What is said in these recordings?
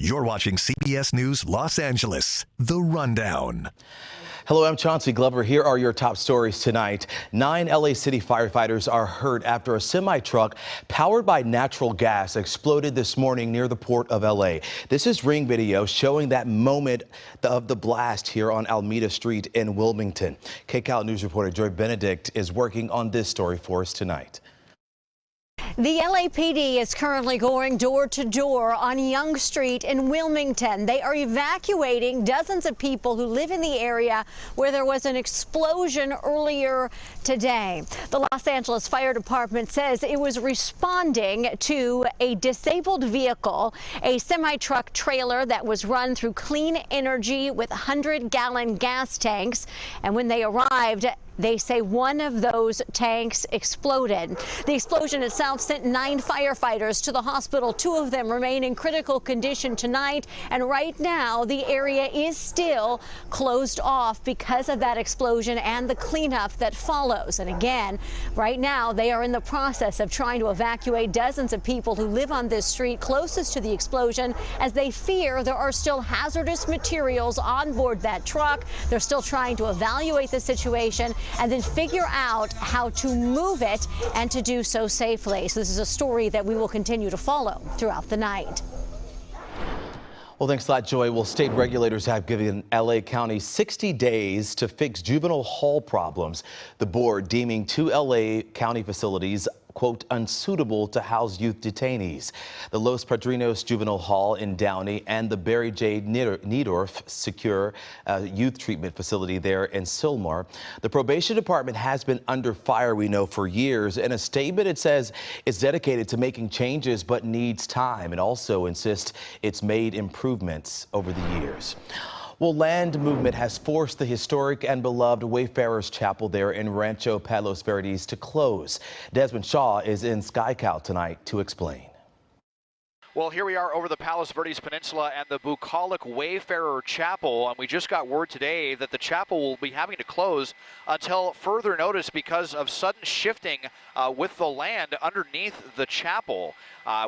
You're watching CBS News Los Angeles, The Rundown. Hello, I'm Chauncey Glover. Here are your top stories tonight. 9 LA City firefighters are hurt after a semi-truck powered by natural gas exploded this morning near the port of LA. This is ring video showing that moment of the blast here on Alameda Street in Wilmington. KCAL News reporter Joy Benedict is working on this story for us tonight. The LAPD is currently going door to door on Young Street in Wilmington. They are evacuating dozens of people who live in the area where there was an explosion earlier today. The Los Angeles Fire Department says it was responding to a disabled vehicle, a semi-truck trailer that was run through clean energy with 100-gallon gas tanks. And when they arrived, they say one of those tanks exploded. The explosion itself sent 9 firefighters to the hospital. 2 of them remain in critical condition tonight. And right now, the area is still closed off because of that explosion and the cleanup that follows. And again, right now, they are in the process of trying to evacuate dozens of people who live on this street closest to the explosion, as they fear there are still hazardous materials on board that truck. They're still trying to evaluate the situation and then figure out how to move it and to do so safely. So this is a story that we will continue to follow throughout the night. Well, thanks a lot, Joy. Well, state regulators have given LA County 60 days to fix juvenile hall problems. The board deeming 2 LA County facilities quote, unsuitable to house youth detainees. The Los Padrinos Juvenile Hall in Downey and the Barry J. Niedorf Secure Youth Treatment Facility there in Sylmar. The probation department has been under fire, we know, for years. In a statement, it says it's dedicated to making changes but needs time, and also insists it's made improvements over the years. Well, land movement has forced the historic and beloved Wayfarers Chapel there in Rancho Palos Verdes to close. Desmond Shaw is in SkyCal tonight to explain. Well, here we are over the Palos Verdes Peninsula and the bucolic Wayfarer Chapel, and we just got word today that the chapel will be having to close until further notice because of sudden shifting with the land underneath the chapel.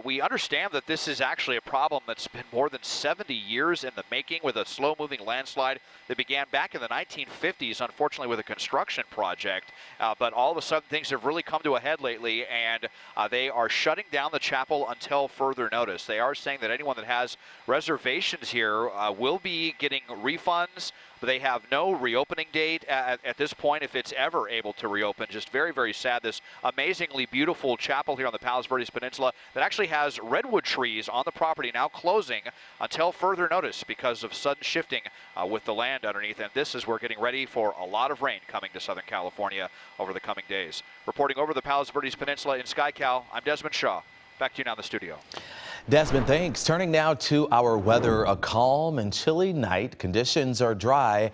We understand that this is actually a problem that's been more than 70 years in the making, with a slow-moving landslide that began back in the 1950s, unfortunately with a construction project. But all of a sudden things have really come to a head lately, and they are shutting down the chapel until further notice. They are saying that anyone that has reservations here will be getting refunds, but they have no reopening date at this point, if it's ever able to reopen. Just very, very sad. This amazingly beautiful chapel here on the Palos Verdes Peninsula that actually has redwood trees on the property now closing until further notice because of sudden shifting with the land underneath. And this is we're getting ready for a lot of rain coming to Southern California over the coming days. Reporting over the Palos Verdes Peninsula in SkyCal, I'm Desmond Shaw. Back to you now in the studio. Desmond, thanks. Turning now to our weather, a calm and chilly night. Conditions are dry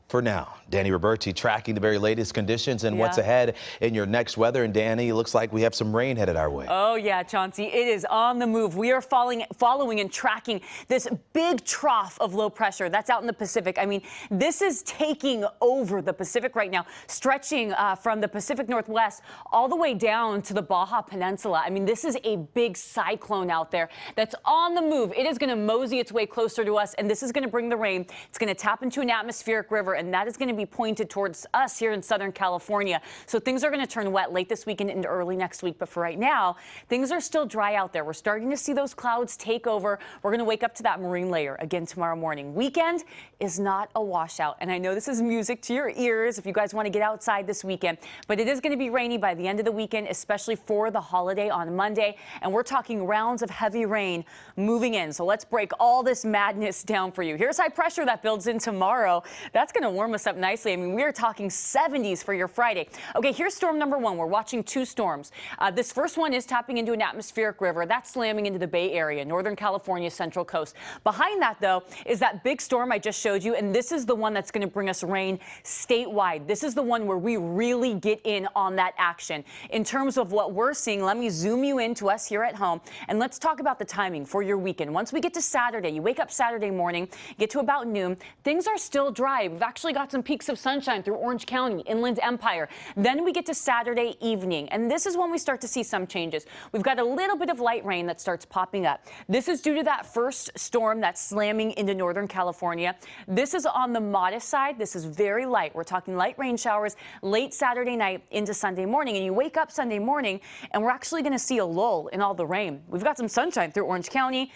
for now. Danny Roberti tracking the very latest conditions and what's ahead in your next weather. And Danny, it looks like we have some rain headed our way. Oh yeah, Chauncey, it is on the move. We are following and tracking this big trough of low pressure that's out in the Pacific. I mean, this is taking over the Pacific right now, stretching from the Pacific Northwest all the way down to the Baja Peninsula. I mean, this is a big cyclone out there that's on the move. It is going to mosey its way closer to us, and this is going to bring the rain. It's going to tap into an atmospheric river, and that is going to be pointed towards us here in Southern California. So things are going to turn wet late this weekend into early next week. But for right now, things are still dry out there. We're starting to see those clouds take over. We're going to wake up to that marine layer again tomorrow morning. Weekend is not a washout. And I know this is music to your ears if you guys want to get outside this weekend. But it is going to be rainy by the end of the weekend, especially for the holiday on Monday. And we're talking rounds of heavy rain moving in. So let's break all this madness down for you. Here's high pressure that builds in tomorrow. That's going to warm us up nicely. I mean, we are talking 70s for your Friday. Okay, here's storm number 1. We're watching 2 storms. This first one is tapping into an atmospheric river. That's slamming into the Bay Area, Northern California, Central Coast. Behind that, though, is that big storm I just showed you, and this is the one that's going to bring us rain statewide. This is the one where we really get in on that action. In terms of what we're seeing, let me zoom you in to us here at home, and let's talk about the timing for your weekend. Once we get to Saturday, you wake up Saturday morning, get to about noon, things are still dry. We've actually actually got some peaks of sunshine through Orange County, Inland Empire. Then we get to Saturday evening, and this is when we start to see some changes. We've got a little bit of light rain that starts popping up. This is due to that first storm that's slamming into Northern California. This is on the modest side. This is very light. We're talking light rain showers late Saturday night into Sunday morning, and you wake up Sunday morning and we're actually going to see a lull in all the rain. We've got some sunshine through Orange County,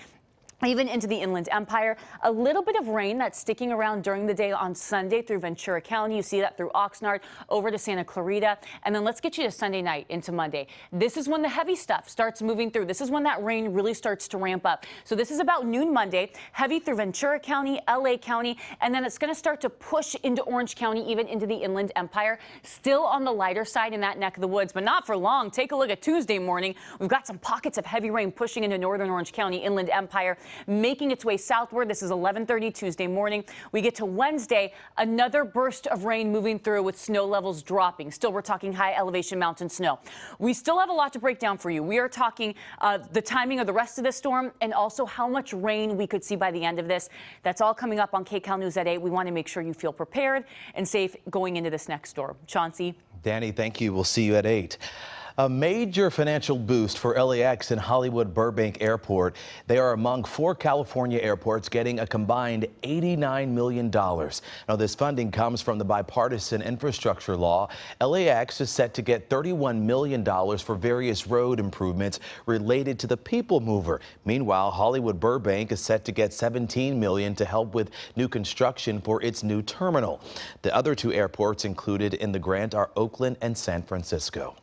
even into the Inland Empire. A little bit of rain that's sticking around during the day on Sunday through Ventura County. You see that through Oxnard over to Santa Clarita. And then let's get you to Sunday night into Monday. This is when the heavy stuff starts moving through. This is when that rain really starts to ramp up. So this is about noon Monday, heavy through Ventura County, LA County, and then it's going to start to push into Orange County, even into the Inland Empire. Still on the lighter side in that neck of the woods, but not for long. Take a look at Tuesday morning. We've got some pockets of heavy rain pushing into Northern Orange County, Inland Empire, making its way southward. This is 11:30 Tuesday morning. We get to Wednesday, another burst of rain moving through with snow levels dropping. Still, we're talking high elevation mountain snow. We still have a lot to break down for you. We are talking the timing of the rest of the storm and also how much rain we could see by the end of this. That's all coming up on KCAL News at 8. We want to make sure you feel prepared and safe going into this next storm. Chauncey. Danny, thank you. We'll see you at 8. A major financial boost for LAX and Hollywood Burbank Airport. They are among 4 California airports getting a combined $89 million. Now, this funding comes from the bipartisan infrastructure law. LAX is set to get $31 million for various road improvements related to the People Mover. Meanwhile, Hollywood Burbank is set to get $17 million to help with new construction for its new terminal. The other 2 airports included in the grant are Oakland and San Francisco.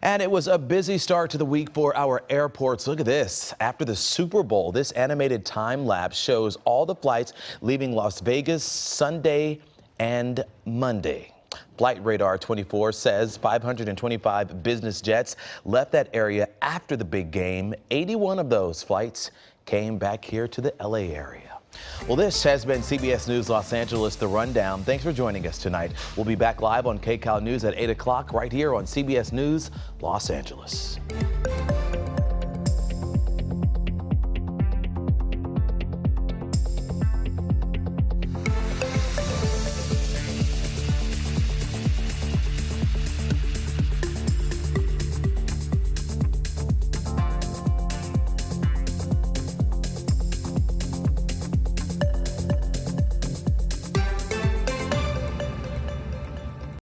And it was a busy start to the week for our airports. Look at this. After the Super Bowl, this animated time lapse shows all the flights leaving Las Vegas Sunday and Monday. Flight Radar 24 says 525 business jets left that area after the big game. 81 of those flights came back here to the LA area. Well, this has been CBS News Los Angeles, The Rundown. Thanks for joining us tonight. We'll be back live on KCAL News at 8 o'clock right here on CBS News Los Angeles.